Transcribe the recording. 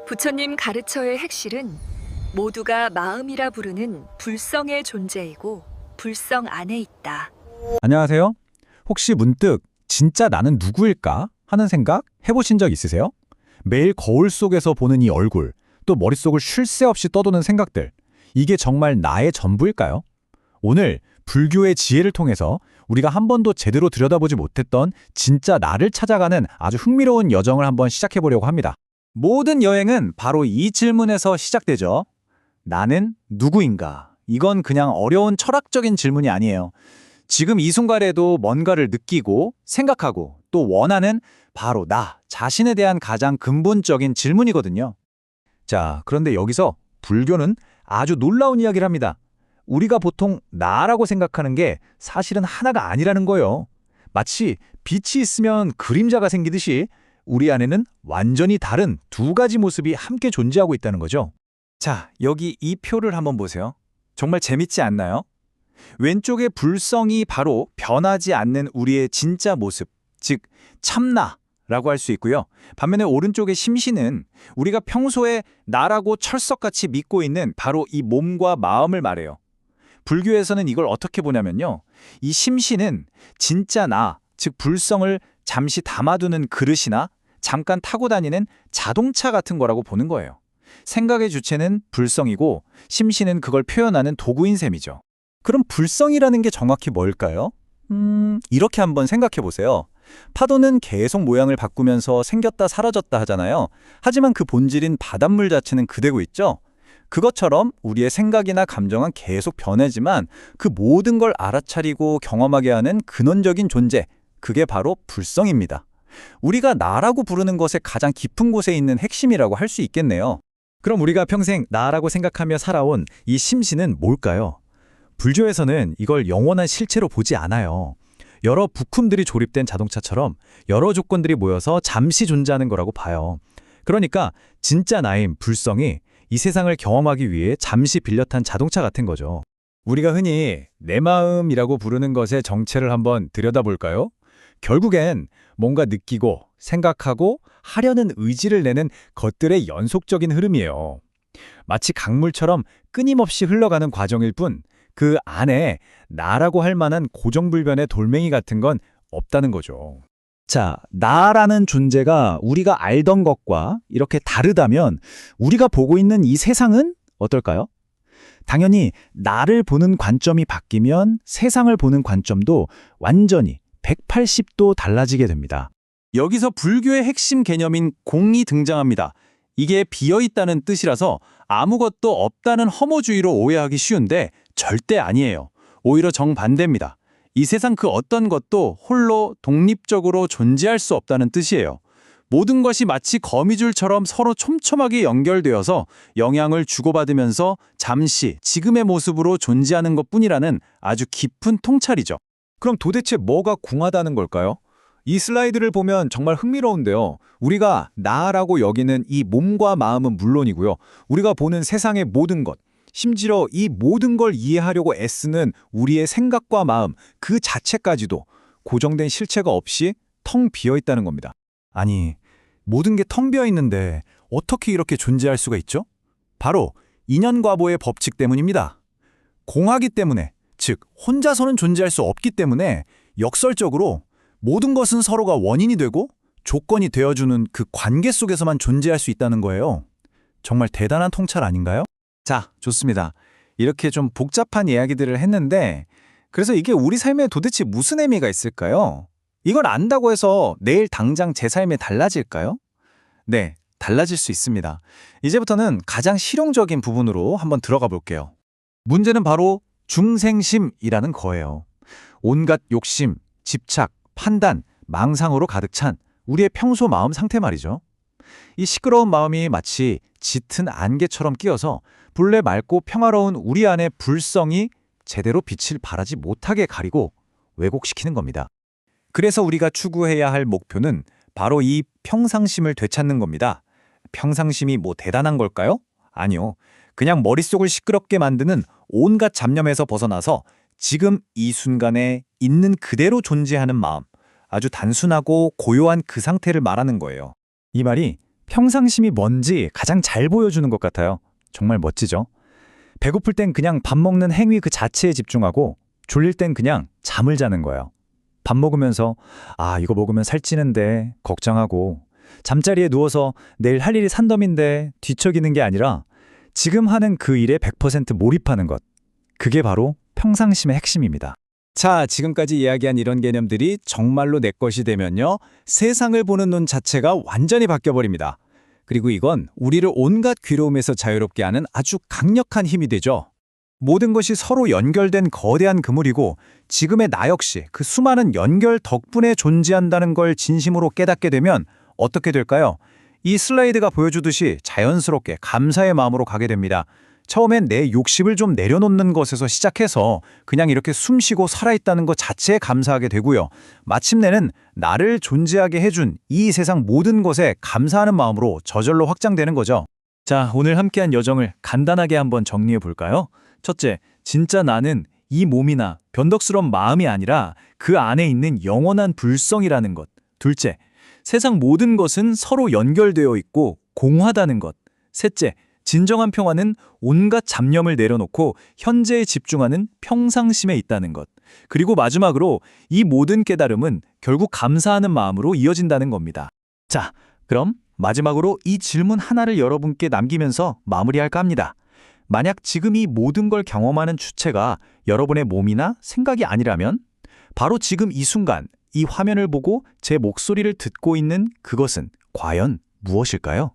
부처님 가르쳐의 핵실은 모두가 마음이라 부르는 불성의 존재이고 불성 안에 있다. 안녕하세요. 혹시 문득 진짜 나는 누구일까 하는 생각 해보신 적 있으세요? 매일 거울 속에서 보는 이 얼굴, 또 머릿속을 쉴 새 없이 떠도는 생각들, 이게 정말 나의 전부일까요? 오늘 불교의 지혜를 통해서 우리가 한 번도 제대로 들여다보지 못했던 진짜 나를 찾아가는 아주 흥미로운 여정을 한번 시작해보려고 합니다. 모든 여행은 바로 이 질문에서 시작되죠. 나는 누구인가? 이건 그냥 어려운 철학적인 질문이 아니에요. 지금 이 순간에도 뭔가를 느끼고 생각하고 또 원하는 바로 나 자신에 대한 가장 근본적인 질문이거든요. 자, 그런데 여기서 불교는 아주 놀라운 이야기를 합니다. 우리가 보통 나라고 생각하는 게 사실은 하나가 아니라는 거예요. 마치 빛이 있으면 그림자가 생기듯이 우리 안에는 완전히 다른 두 가지 모습이 함께 존재하고 있다는 거죠. 자, 여기 이 표를 한번 보세요. 정말 재밌지 않나요? 왼쪽의 불성이 바로 변하지 않는 우리의 진짜 모습, 즉 참나라고 할 수 있고요. 반면에 오른쪽의 심신은 우리가 평소에 나라고 철석같이 믿고 있는 바로 이 몸과 마음을 말해요. 불교에서는 이걸 어떻게 보냐면요. 이 심신은 진짜 나, 즉 불성을 잠시 담아두는 그릇이나 잠깐 타고 다니는 자동차 같은 거라고 보는 거예요. 생각의 주체는 불성이고 심신은 그걸 표현하는 도구인 셈이죠. 그럼 불성이라는 게 정확히 뭘까요? 이렇게 한번 생각해 보세요. 파도는 계속 모양을 바꾸면서 생겼다 사라졌다 하잖아요. 하지만 그 본질인 바닷물 자체는 그대로 있죠? 그것처럼 우리의 생각이나 감정은 계속 변하지만 그 모든 걸 알아차리고 경험하게 하는 근원적인 존재, 그게 바로 불성입니다. 우리가 나라고 부르는 것의 가장 깊은 곳에 있는 핵심이라고 할 수 있겠네요. 그럼 우리가 평생 나라고 생각하며 살아온 이 심신은 뭘까요? 불교에서는 이걸 영원한 실체로 보지 않아요. 여러 부품들이 조립된 자동차처럼 여러 조건들이 모여서 잠시 존재하는 거라고 봐요. 그러니까 진짜 나인 불성이 이 세상을 경험하기 위해 잠시 빌려 탄 자동차 같은 거죠. 우리가 흔히 내 마음이라고 부르는 것의 정체를 한번 들여다볼까요? 결국엔 뭔가 느끼고 생각하고 하려는 의지를 내는 것들의 연속적인 흐름이에요. 마치 강물처럼 끊임없이 흘러가는 과정일 뿐 그 안에 나라고 할 만한 고정불변의 돌멩이 같은 건 없다는 거죠. 자, 나라는 존재가 우리가 알던 것과 이렇게 다르다면 우리가 보고 있는 이 세상은 어떨까요? 당연히 나를 보는 관점이 바뀌면 세상을 보는 관점도 완전히 180도 달라지게 됩니다. 여기서 불교의 핵심 개념인 공이 등장합니다. 이게 비어있다는 뜻이라서 아무것도 없다는 허무주의로 오해하기 쉬운데 절대 아니에요. 오히려 정반대입니다. 이 세상 그 어떤 것도 홀로 독립적으로 존재할 수 없다는 뜻이에요. 모든 것이 마치 거미줄처럼 서로 촘촘하게 연결되어서 영향을 주고받으면서 잠시 지금의 모습으로 존재하는 것뿐이라는 아주 깊은 통찰이죠. 그럼 도대체 뭐가 궁하다는 걸까요? 이 슬라이드를 보면 정말 흥미로운데요. 우리가 나라고 여기는 이 몸과 마음은 물론이고요. 우리가 보는 세상의 모든 것, 심지어 이 모든 걸 이해하려고 애쓰는 우리의 생각과 마음, 그 자체까지도 고정된 실체가 없이 텅 비어 있다는 겁니다. 아니, 모든 게 텅 비어 있는데 어떻게 이렇게 존재할 수가 있죠? 바로 인연과보의 법칙 때문입니다. 공하기 때문에, 즉 혼자서는 존재할 수 없기 때문에 역설적으로 모든 것은 서로가 원인이 되고 조건이 되어주는 그 관계 속에서만 존재할 수 있다는 거예요. 정말 대단한 통찰 아닌가요? 자, 좋습니다. 이렇게 좀 복잡한 이야기들을 했는데 그래서 이게 우리 삶에 도대체 무슨 의미가 있을까요? 이걸 안다고 해서 내일 당장 제 삶이 달라질까요? 네, 달라질 수 있습니다. 이제부터는 가장 실용적인 부분으로 한번 들어가 볼게요. 문제는 바로 중생심이라는 거예요. 온갖 욕심, 집착, 판단, 망상으로 가득 찬 우리의 평소 마음 상태 말이죠. 이 시끄러운 마음이 마치 짙은 안개처럼 끼어서 본래 맑고 평화로운 우리 안의 불성이 제대로 빛을 발하지 못하게 가리고 왜곡시키는 겁니다. 그래서 우리가 추구해야 할 목표는 바로 이 평상심을 되찾는 겁니다. 평상심이 뭐 대단한 걸까요? 아니요. 그냥 머릿속을 시끄럽게 만드는 온갖 잡념에서 벗어나서 지금 이 순간에 있는 그대로 존재하는 마음, 아주 단순하고 고요한 그 상태를 말하는 거예요. 이 말이 평상심이 뭔지 가장 잘 보여주는 것 같아요. 정말 멋지죠? 배고플 땐 그냥 밥 먹는 행위 그 자체에 집중하고 졸릴 땐 그냥 잠을 자는 거예요. 밥 먹으면서 이거 먹으면 살찌는데 걱정하고 잠자리에 누워서 내일 할 일이 산더미인데 뒤척이는 게 아니라 지금 하는 그 일에 100% 몰입하는 것. 그게 바로 평상심의 핵심입니다. 자, 지금까지 이야기한 이런 개념들이 정말로 내 것이 되면요. 세상을 보는 눈 자체가 완전히 바뀌어버립니다. 그리고 이건 우리를 온갖 괴로움에서 자유롭게 하는 아주 강력한 힘이 되죠. 모든 것이 서로 연결된 거대한 그물이고 지금의 나 역시 그 수많은 연결 덕분에 존재한다는 걸 진심으로 깨닫게 되면 어떻게 될까요? 이 슬라이드가 보여주듯이 자연스럽게 감사의 마음으로 가게 됩니다. 처음엔 내 욕심을 좀 내려놓는 것에서 시작해서 그냥 이렇게 숨쉬고 살아있다는 것 자체에 감사하게 되고요. 마침내는 나를 존재하게 해준 이 세상 모든 것에 감사하는 마음으로 저절로 확장되는 거죠. 자, 오늘 함께한 여정을 간단하게 한번 정리해 볼까요? 첫째, 진짜 나는 이 몸이나 변덕스러운 마음이 아니라 그 안에 있는 영원한 불성이라는 것. 둘째, 세상 모든 것은 서로 연결되어 있고 공하다는 것. 셋째, 진정한 평화는 온갖 잡념을 내려놓고 현재에 집중하는 평상심에 있다는 것. 그리고 마지막으로 이 모든 깨달음은 결국 감사하는 마음으로 이어진다는 겁니다. 자, 그럼 마지막으로 이 질문 하나를 여러분께 남기면서 마무리할까 합니다. 만약 지금 이 모든 걸 경험하는 주체가 여러분의 몸이나 생각이 아니라면 바로 지금 이 순간 이 화면을 보고 제 목소리를 듣고 있는 그것은 과연 무엇일까요?